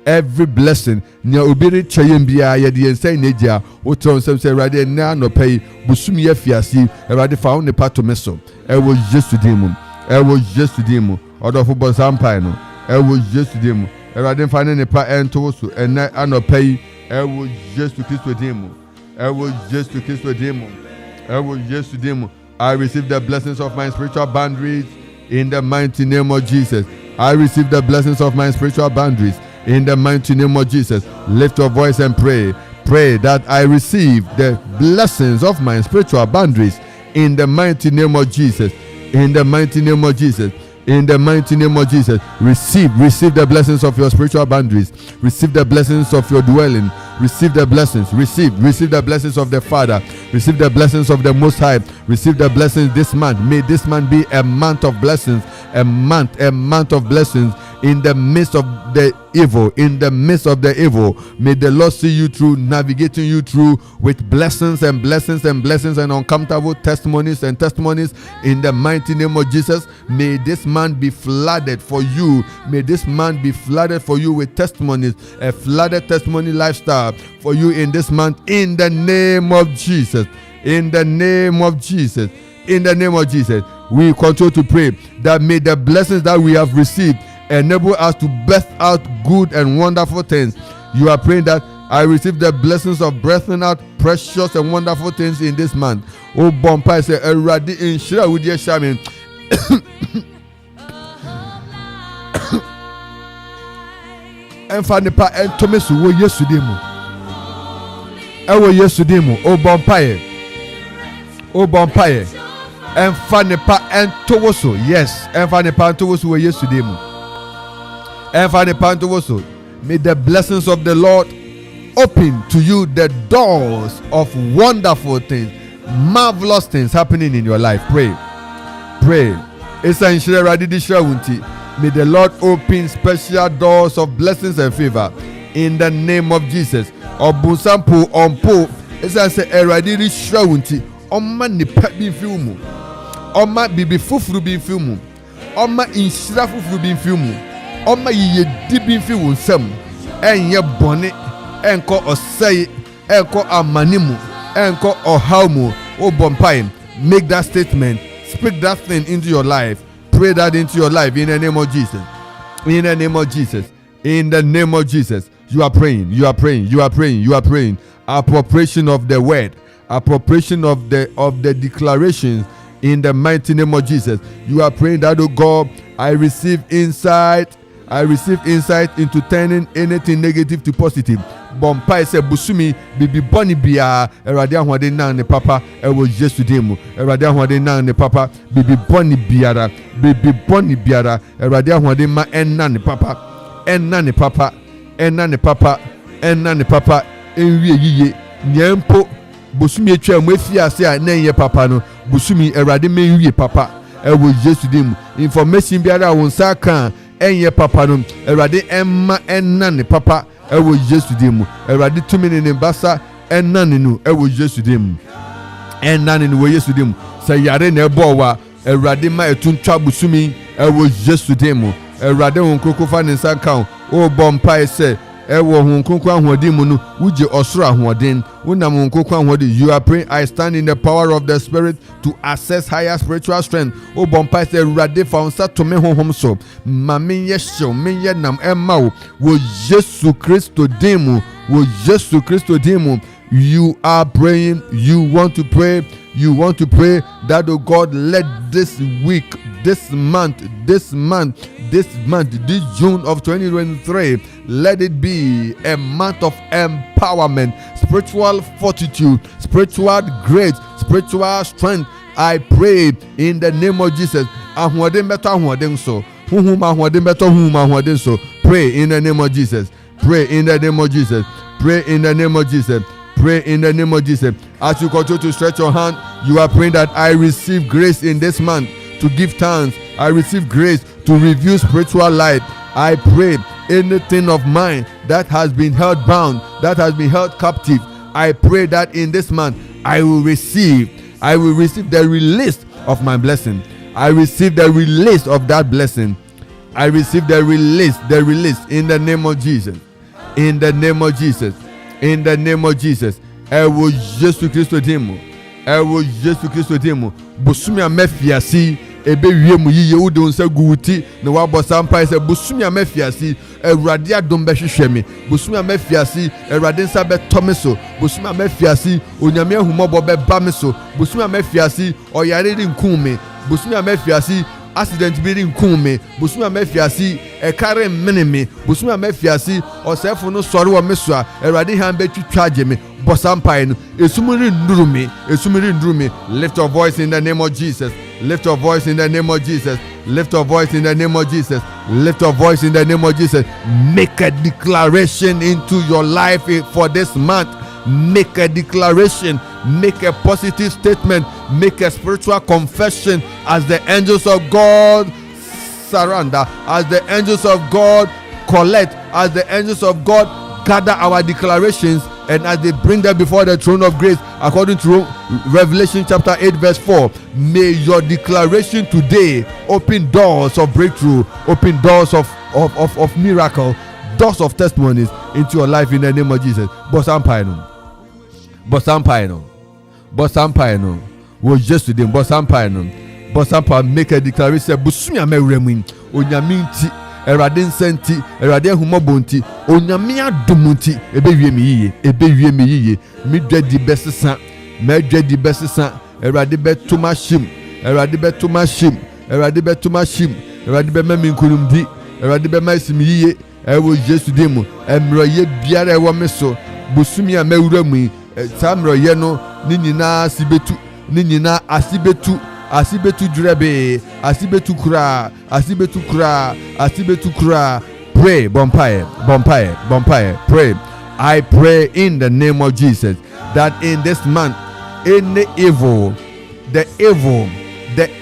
every blessing. Nya obiri chayem bia ye de ensai negia wotron sem se Erade na no pay busumi afiasi Erade fa wo ne patomeso ewo Yesu dimu ewo Yesu dimu odofo bonsampai no ewo Yesu dimu Erade fa ne pa ento so ena anopay ewo Yesu Kristo dimu ewo Yesu Kristo dimu ewo Yesu dimu. I receive the blessings of my spiritual boundaries in the mighty name of Jesus. I receive the blessings of my spiritual boundaries in the mighty name of Jesus. Lift your voice and pray. Pray that I receive the blessings of my spiritual boundaries in the mighty name of Jesus. In the mighty name of Jesus. In the mighty name of Jesus. Receive the blessings of your spiritual boundaries. Receive the blessings of your dwelling. Receive the blessings. Receive the blessings of the Father. Receive the blessings of the Most High. Receive the blessings this month. May this month be a month of blessings. A month of blessings. In the midst of the evil, may the Lord see you through, navigating you through with blessings and uncountable testimonies in the mighty name of Jesus. May this man be flooded for you. May this man be flooded for you with testimonies, a flooded testimony lifestyle for you in this month. In the name of Jesus. In the name of Jesus. In the name of Jesus. We continue to pray that may the blessings that we have received enable us to birth out good and wonderful things. You are praying that I receive the blessings of birthing out precious and wonderful things in this month. Oh, Bompai say, Eradi in Shira with your shaman. And Fanipa and Thomas were yesterdaymo. Oh, Bompai. And Fanipa and Towoso. Yes, and Fanipa and Towoso were yesterdaymo. And Father Pantowoso, may the blessings of the Lord open to you the doors of wonderful things, marvelous things happening in your life. Pray. May the Lord open special doors of blessings and favor in the name of Jesus. Obusampo ompo. Esa say eradidi shrawunti. Oma nipa bin filmu. Oma bibi fufuru bin filmu. Oma inshira fufuru bin filmu. Oma ye dibin fi wonsam enye bone enko osei enko amanimu enko ohaumu obompai. Make that statement, speak that thing into your life, pray that into your life in the name of Jesus. In the name of Jesus. In the name of Jesus. You are praying. You are praying. You are praying. You are praying. Appropriation of the word. Appropriation of the declarations. In the mighty name of Jesus. You are praying that, oh God, I receive insight. I receive insight into turning anything negative to positive. Bompai se busumi bibi boni bia erade ahwade nan ne papa ewo Yesu demu. Erade ahwade nan ne papa bibi boni biara erade ahwade ma enna ne papa enwie yiye nyempo busumi etwa mu afiase a na enye papa no busumi erade menwie papa ewo Yesu demu. Information biara won sa kan enye papa no erade emma enna ne papa ewo Yesu demu. Erade Twumhene ne basa enna ne no ewo Yesu demu. Enna ne no wo Yesu demu. Sa yare na ebo wa erade ma etuntwa busumi ewo Yesu demu. Erade won kokofa ne nsa kan o bompa ese ewo hon kokko ahoden mu no uje osoro ahoden wonam hon kokko ahoden. You are praying, I stand in the power of the spirit to access higher spiritual strength. O bompa say rade fa onsa to me honhom so ma menye hyew menye nam emma wo Yesu Kristo demu. Wo Yesu Kristo demu. You are praying, you want to pray that, oh God, let this week, this month, this June of 2023, let it be a month of empowerment, spiritual fortitude, spiritual grace, spiritual strength. I pray in the name of Jesus. Pray in the name of Jesus. Pray in the name of Jesus. Pray in the name of Jesus. Pray in the name of Jesus. As you continue to stretch your hand, you are praying that I receive grace in this month to give thanks. I receive grace to review spiritual light. I pray anything of mine that has been held bound, that has been held captive, I pray that in this month I will receive the release of my blessing. I receive the release of that blessing. I receive the release in the name of Jesus. In the name of Jesus. In the name of Jesus. Ewo Yesu Kristo demu. Ewo Yesu Kristo demu. Busumi amefiasi ebe wiemu yiye ude unse guuti na wabo sampai se busumi amefiasi erade adom behwehwemi. Busumi amefiasi erade nsa betome so. Busumi amefiasi onyame ahumobo beba me so. Busumi amefiasi oyare ri nkume. Busumi amefiasi accident bi ri nkume. Busumi amefiasi ekare meneme. Busumi amefiasi osefo no sori wo meso a erade han betwitwaje me bosampai no esumuri ndurumi. Lift your voice in the name of Jesus. Lift your voice in the name of Jesus. Lift your voice in the name of Jesus. Lift your voice in the name of Jesus. Make a declaration into your life for this month. Make a declaration. Make a positive statement. Make a spiritual confession as the angels of God surrender, as the angels of God collect, as the angels of God gather our declarations, and as they bring them before the throne of grace, according to Revelation chapter 8 verse 4. May your declaration today open doors of breakthrough, open doors of miracle, doors of testimonies into your life in the name of Jesus. Bosampaino. Was yesterday. Bosampa make a declaration. Busumi ameremin. Onyaminti. Erade nsenti, erade humobonti, onyame adomunti, ebewie me yiye, medwa di besesa, erade betuma shim, erade be maminkunumdi, erade be maisimi yiye, ewo Yesu demu, emroye biara ewo meso, busumi amewuramu, samroye no, ni nyina asibetu jurebe, asibetu kura. Pray, bompire. Pray. I pray in the name of Jesus that in this month, any evil, the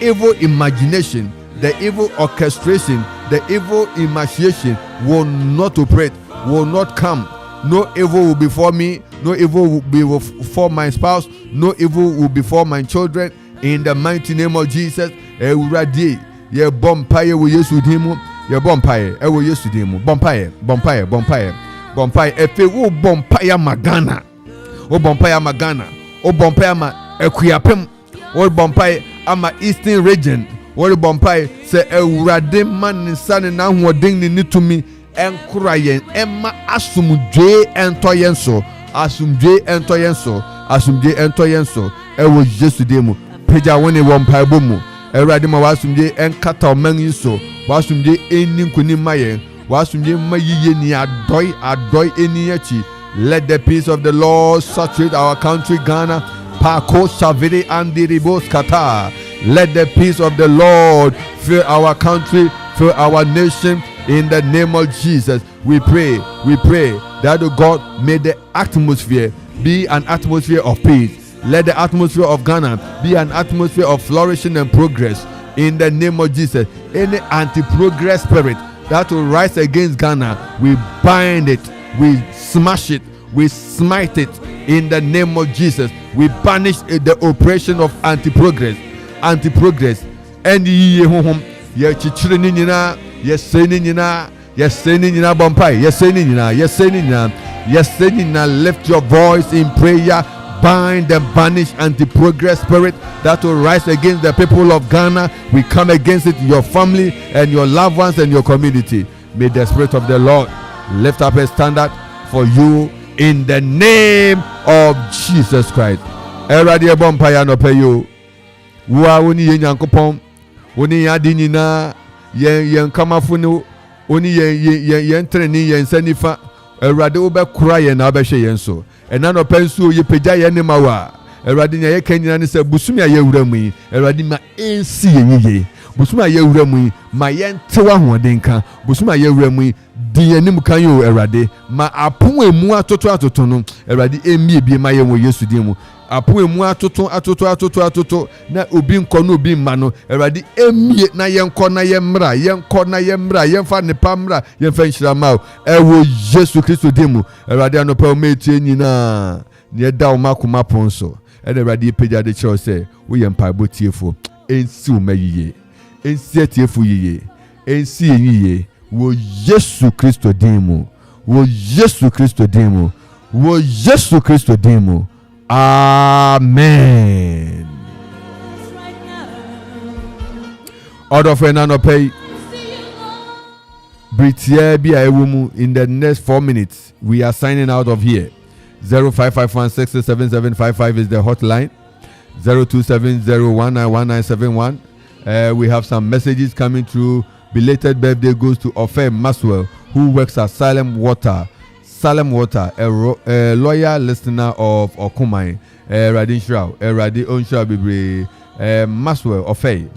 evil imagination, the evil orchestration, the evil imagination will not operate, will not come. No evil will be for me. No evil will be for my spouse. No evil will be for my children. In the mighty name of Jesus, Ewurade, ye bompaye wo Yesu demu, ye bompaye, ewo Yesu demu, bompaye. Efe wo bompaye magana, wo bompaye ma Akuapem, wo bompaye ama Eastern region, wɔre bɔ mpae sɛ awurade ma ne nsa ne n'ahoɔden ne ne tumi ɛnkora yɛn ɛma asomdwee ɛntɔ yɛn so asomdwee ɛntɔ yɛn so asomdwee ɛntɔ yɛn so ɛwɔ Yesu din mu pagya wo ne wɔ mpaebɔ mu awurade ma w'asomdwee ɛnkata ɔman yi so w'asomdwee ɛnni nkonim ma yɛn w'asomdwee ma yiye ni adɔe ɛni akyi. Let the peace of the Lord saturate our country Ghana. Pako Shaviri Andiribos Qatar. Let the peace of the Lord fill our country, fill our nation in the name of Jesus. We pray that God may the atmosphere be an atmosphere of peace. Let the atmosphere of Ghana be an atmosphere of flourishing and progress in the name of Jesus. Any anti-progress spirit that will rise against Ghana, we bind it, we smash it, we smite it in the name of Jesus. We banish the oppression of anti-progress. And ye home, ye chichiri nina, ye seni nina bompai, ye seni nina, lift your voice in prayer. Bind and banish anti-progress spirit that will rise against the people of Ghana. We come against it, your family and your loved ones and your community. May the Spirit of the Lord lift up a standard for you in the name of Jesus Christ. Eradiebompaya no peyo. Wa woni ye Nyankopon, woni ya di nyina, yen kamafunu, woni yen treni yen sanifa. Eradi wo be kura yen na be hwe yen so. Ena no pensu ye pagya ye ne mawa. Eradi nya ye kanyina ne se busumi aye wuramu yi. Eradi ma ensi yenye. Busumi aye wuramu yi ma yen tewa hodenka. Busumi aye wuramu yi di anim kan yo Eradi ma apon emu atoto no. Eradi emie bi ma ye wo Yesu din mu. Apon emu atoto na obi nkɔ no obi mma no. Eradi emie na yenkɔ na yemra yemfa ne pamra yemfa nhyira ma o. Ewo Yesu Kristo din mu. Eradi anopa o metie nyina ne da o makoma pon so. Eradi pagya de kyerɛ sɛ wo yɛ mpaebɔ tiefo. Ensi o mayiye. Ensi tiefo yiye. Ensi yiye. Wo Yesu Kristo din mu. Wo Yesu Kristo din mu. Wo Yesu Kristo din mu. Amen. Order for an pay. Britia be a woman in the next 4 minutes. We are signing out of here. 0551677755 is the hotline. 0270191971. We have some messages coming through. Belated birthday goes to Ofe Maswell, who works at Salem Water, a lawyer listener of Okoman, Radin Shrau, Radi Onsha Bibre, Maswell Ofe,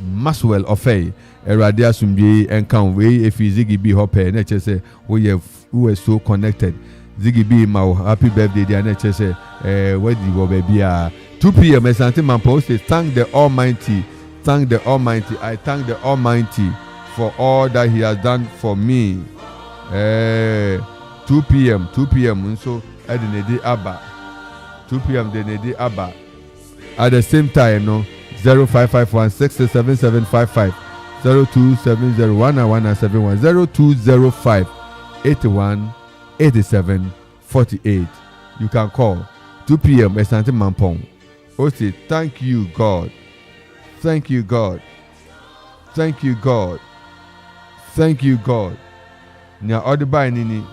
Radi Asumbi and Conway, if you Ziggy B Hopper, nature say, we are so connected. Ziggy B, my happy birthday, the nature say, where do you baby? 2 p.m. as Santiman posted, thank the Almighty. I thank the Almighty for all that He has done for me. 2 p.m. So at the Nedi Abba. 2 p.m. the Nedi Abba. At the same time, no 0551677755 0270191971 0205 818748. You can call 2 p.m. Asante Mampong. Say thank you, God. Thank you, God. Thank you, God. Thank you, God. Nya odibai nini.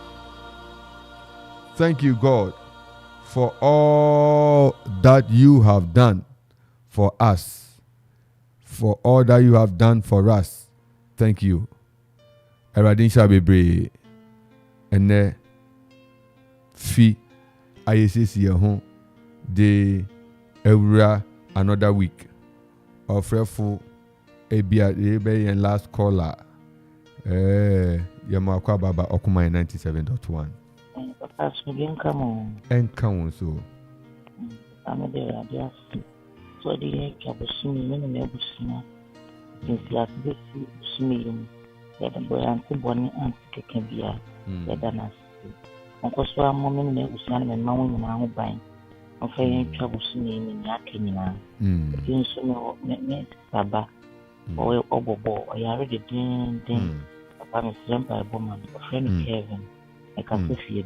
Thank you, God, for all that you have done for us. For all that you have done for us. Thank you. Eradin Shabebre. Ene fi ayesisi yehon de ewura another week. Ofrefu ebia ebe en last caller. Yamakwa Baba Okoman 97.1. Enkamu so. I'm there. So the Kabusimi, many Busina, since you have this Simi, that the boy and Bonnie and can be a better. Uncle Swam, woman, Busana, and Mamma, and I'm buying. I'm saying Kabusimi in Yakina. Things so met Baba or Obobo, or you already did. I'm a woman, a friend of Kevin. I can see you.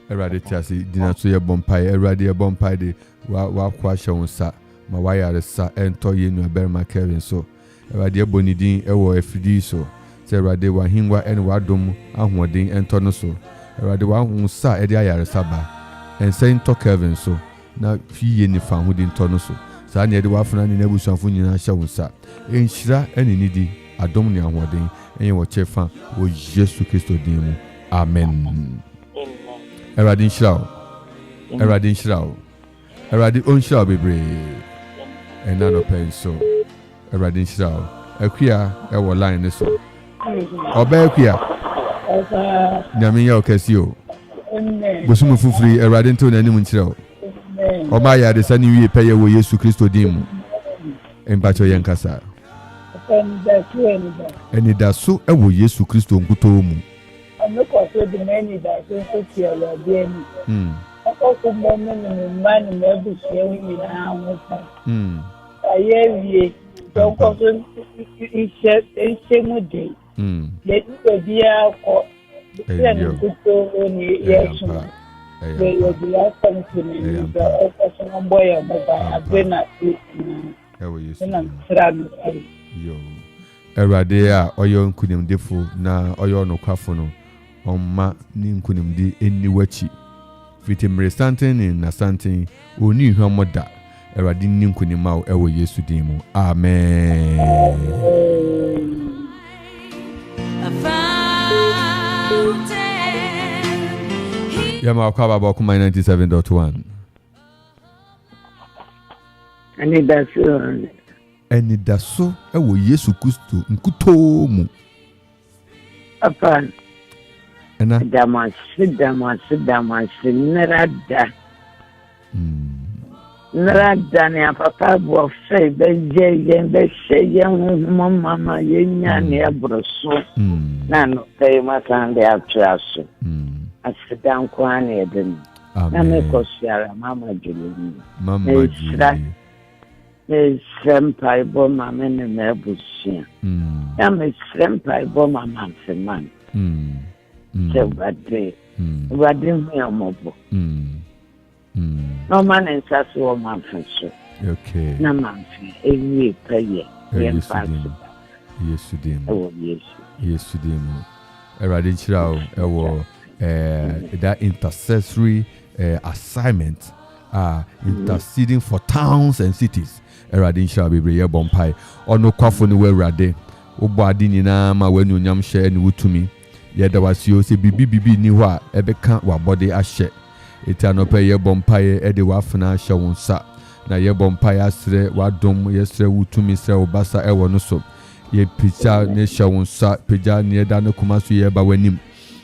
Eradi tiasi dina so ye bompai eradi ye bompai de wa kwa shon sa ma wa yare sa ento ye nu Barima Kevin so Awurade abonidin ewo afidi so se Awurade wahingwa ene wadom ahoden entono so Awurade wahunsa ede ayaresa ba ensen to Kevin so na fiye ni fa hodin tono so saa ne ede wafuna ne nabusuafo nyina hya wonsa enhyira ene nidi adom ne ahoden enye wo chefa wo Yesu Kristo din mu amen. Awurade nhyira Awurade nhyira Awurade onhyira bebre ena no penso Awurade nhyira akua ewo line ne so oba akua nyame ya okasi o bosumu fufuri Awurade nto na nim nkyira o Oma ya de sani wie peye wo Yesu Kristo din mu empacho yen kasa eni da so ewo Yesu Kristo nkuto mu Amekoso de many that so feel the any. Akoko mo no man me busie wi na anwo. Aye so koso ise mu de. Le bia ko se no kuto ni Yesu. Le bia something the okoso boy baba abena ewo Yesu yo Awurade a oyo nkunimdefo na oyo nokwafo no Oma ni nkunimdi eni wachi fitimre santen na santen oni hwamoda Awurade ni nkunima o ewo Yesu din mu amen. Yama Akwa ba Okoman 97.1 Eni daso ewo Yesu Kristo nkuto mu Apa ena damasi Nrada ne papa bo fe be sheye mama yenya ne abroso na no pay matande atraso asidan kwa ne edem na me kosiara mama julini me sempai bo mama ne mebusia na me sempai bo mama mfeman se wade huamobo no man ensase o manfenso okay na manfe ewie paye Yesu dim oh Yesu dim Awurade nchirao ewo that intercessory assignment interceding for towns and cities Awurade nchirao bebre ye bompai ono kwafo ni we Awurade obo ade nyina ma wanu nyam hye ni wutumi yeda wasio se bibi ni ho a ebeka wabode ahye etanope ye bompaye ede wafuna ahye wonsa na ye bompaye asre wadom yesre wutumi sre obasa ewo no so ye picha ne hye wonsa peja ne da no kumaso ye ba wanim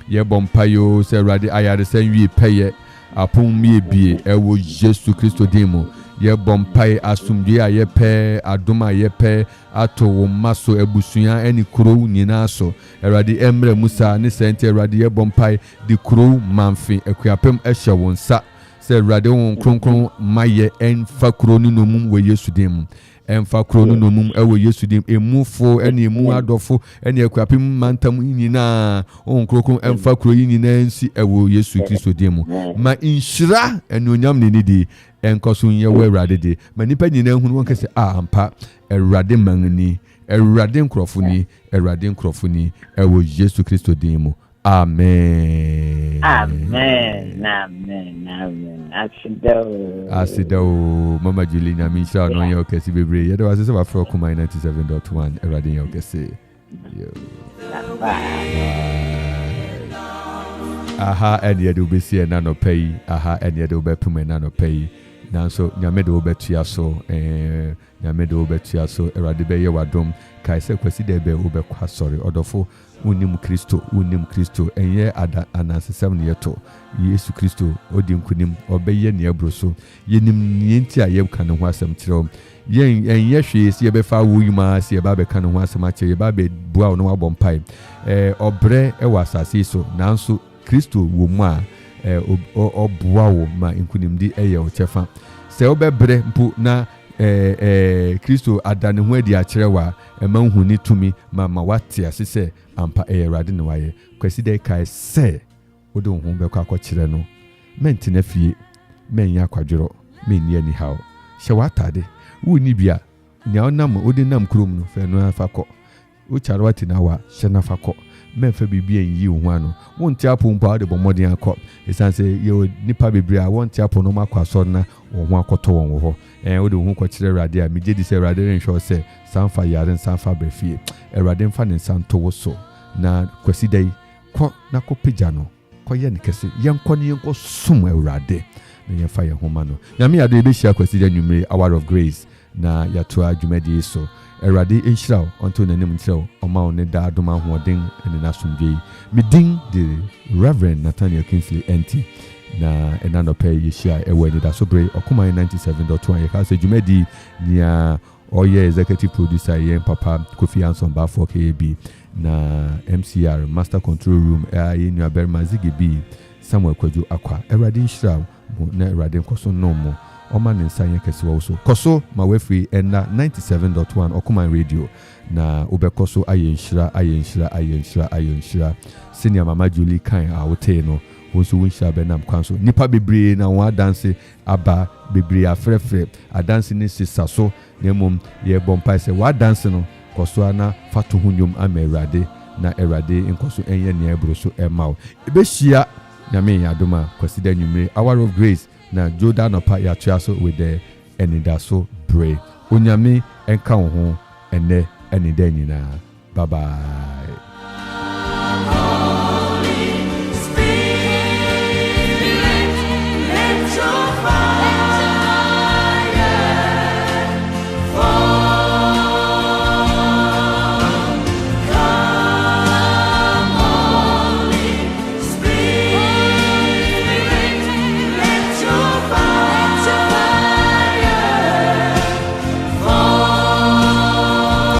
ye bompayo se Awurade ayare san wie peye apon mie bie ewo Yesu Kristo dimo ye bompaye asumdie a ye pe adoma ye pe ato wo maso ebusuya eni kuro nyina so Awurade emre Musa ne sente Awurade ye bompaye di kuro manfi Akuapem ehye wonsa se Awurade won kronkron maye enfa kuro ni nomum we Yesu dim enfa kuro ni nomum ewo Yesu dim emufo eni emu adofo eni Akuapem mantam nyina won kronkron enfa kuro nyina ensi ewo Yesu Kristo dim ma inshira eni onyam ne nidi enkoso nye we Awurade de manipa nyina hunu won kese ampa Awurade mangni Awurade nkrofoni ewo Yesu Kristo din mu amen asido mama Juliana Misha no ye okesi bebre ye do asese ba fro Okoman 97.1 Awurade ye okesi yo aha ene de obesi na no pay aha ene de obepum na no pay nanso nyame de obetua so Awurade be ye wadom kai se kwasi de be obekwa sorry odofo unim Kristo enye anasesem ne yeto Yesu Kristo odi nkunim obeye ne abroso yenim nienti a yem kan ho asem kirem yen enye hwe se ye be fa wo yuma se ye ba be kan ho asem a che ye ba be bua no wabompai obre wasase so nanso Kristo wo mu a obua wo ma nkunim di eye o chefa se obebre mpu na Kristo adane ho adi akyerewa emanhu ni tumi ma wate asese ampa Awurade ne waye kwasi dai kai se wode ho be kwa akokire no mentina fie menya akwadworo menni ani hawo hye watade woni bia nya nam odi nam krom no fe no afa kɔ wo charwati na wa hyena fa kɔ memfa bibia yi wo ho ano wonte apo mpa de bomodin akɔ esanse ye nipa bebre a wonte apo no makɔ aso na wo ho akɔtɔ won wo ho wo de wo ho kɔ kyerɛ Awurade a megye di sɛ Awurade renhwɛ sɛ sanfa yare sanfa brefie Awurade mfa ne santo wo so na kwasi dai kɔ na kɔ pagya no kɔ ye ne kɛse yenkɔ ne yenkɔ som Awurade na yɛmfa yɛ ho ma no nyame ado ebehia kwasi da nwumre hour of grace na yatoa dwumadi so Awurade enhyira onto nanim nkyerɛw ɔma wo ne da adoma hoɔden ne nasomdwe medin de Reverend Nathaniel Kingsley NT na enanɔpɛ yɛhyia ɛwɔ ani da so bere Okoman 97.1 yɛka sɛ dwumadi nia ɔyɛ executive producer yɛn papa Kofi Ansong Baffuor KAB na MCR Master Control Room yɛn nua Barima Zigibi Samuel Kwadwo Akwa Awurade nhyira mo na Awurade nkɔso no mo Oma Ninsanya Kesiwa so. Koso Mawefri ena 97.1 Okoman Radio na ubekoso ayenshira senior Mama Julie kan a wote no wonso winsha benam kwanso nipa bebre na wa dance aba bebre afrefre a dance ni sisa so na mum ye bompa se wa dance no koso ana fatu hunyum amerade na erade nkoso enye ne ebro so emaw ebehia nyame yadoma kwasida nwumre hour of grace na Jordan opa ya so with the enidaso pray onyame enka wo ho ene enida nyina bye bye.